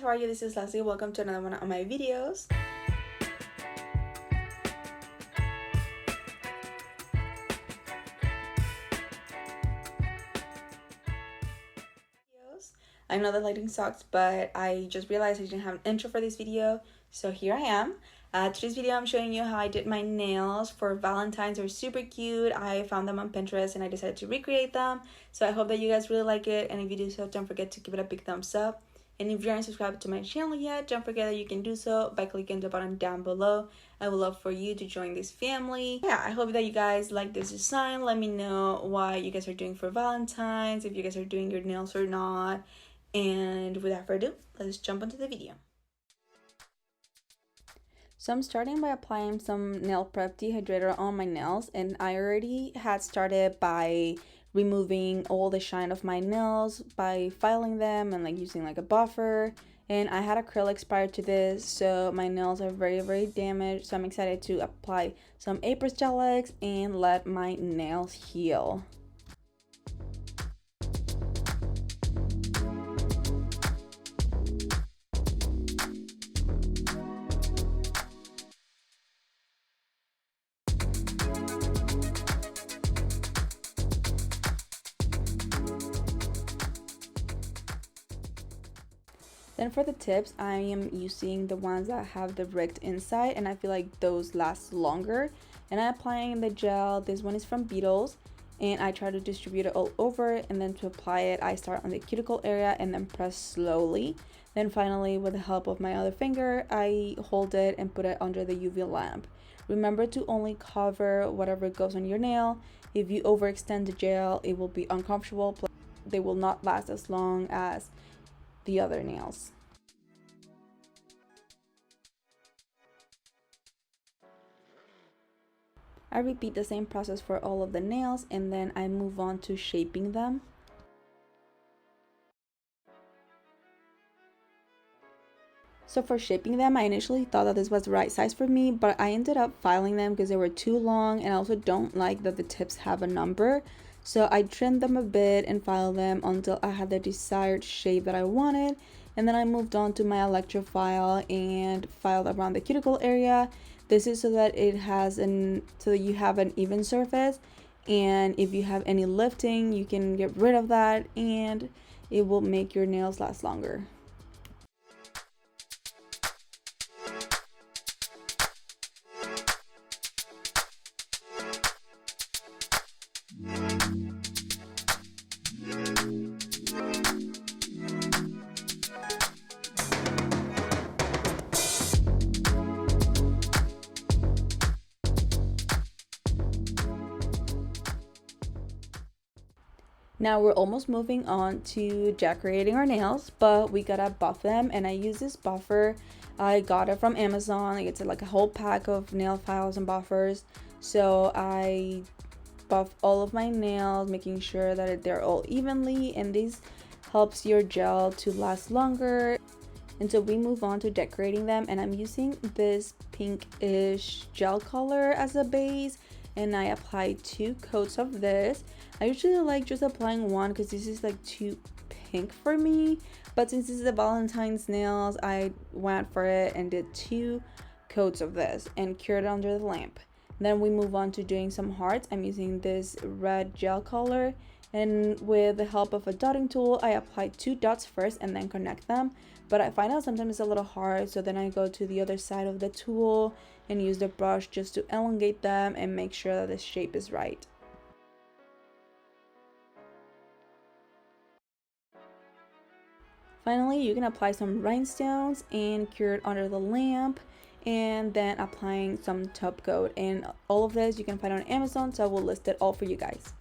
How are you? This is Leslie. Welcome to another one of my videos. I know the lighting sucks, but I just realized I didn't have an intro for this video, so here I am. Today's video I'm showing you how I did my nails for Valentines. They're super cute. I found them on Pinterest and I decided to recreate them. So I hope that you guys really like it, and if you do so, don't forget to give it a big thumbs up. And if you aren't subscribed to my channel yet, don't forget that you can do so by clicking the button down below. I would love for you to join this family. Yeah, I hope that you guys like this design. Let me know what you guys are doing for Valentine's, if you guys are doing your nails or not. And without further ado, let's jump into the video. So I'm starting by applying some nail prep dehydrator on my nails, and I already had started by removing all the shine of my nails by filing them and like using like a buffer. And I had acrylics prior to this, so my nails are very damaged. So I'm excited to apply some Apres gelx and let my nails heal. Then for the tips, I am using the ones that have the rigged inside, and I feel like those last longer. And I'm applying the gel. This one is from Beetles, and I try to distribute it all over. And then to apply it, I start on the cuticle area and then press slowly. Then finally, with the help of my other finger, I hold it and put it under the UV lamp. Remember to only cover whatever goes on your nail. If you overextend the gel, it will be uncomfortable. They will not last as long as the other nails. I repeat the same process for all of the nails, and then I move on to shaping them. So for shaping them, I initially thought that this was the right size for me, but I ended up filing them because they were too long, and I also don't like that the tips have a number. So I trimmed them a bit and filed them until I had the desired shape that I wanted. And then I moved on to my electrofile and filed around the cuticle area. This is so that so that you have an even surface. And if you have any lifting, you can get rid of that and it will make your nails last longer. Now we're almost moving on to decorating our nails, but we gotta buff them, and I use this buffer. I got it from Amazon. It's like a whole pack of nail files and buffers. So I buff all of my nails, making sure that they're all evenly, and this helps your gel to last longer. And so we move on to decorating them, and I'm using this pinkish gel color as a base, and I apply 2 coats of this. I usually like just applying one because this is like too pink for me, but since this is the Valentine's nails, I went for it and did 2 coats of this and cured it under the lamp. Then we move on to doing some hearts. I'm using this red gel color, and with the help of a dotting tool, I apply 2 dots first and then connect them. But I find out sometimes it's a little hard, so then I go to the other side of the tool and use the brush just to elongate them and make sure that the shape is right. Finally, you can apply some rhinestones and cure it under the lamp, and then applying some top coat. And all of this you can find on Amazon, so I will list it all for you guys.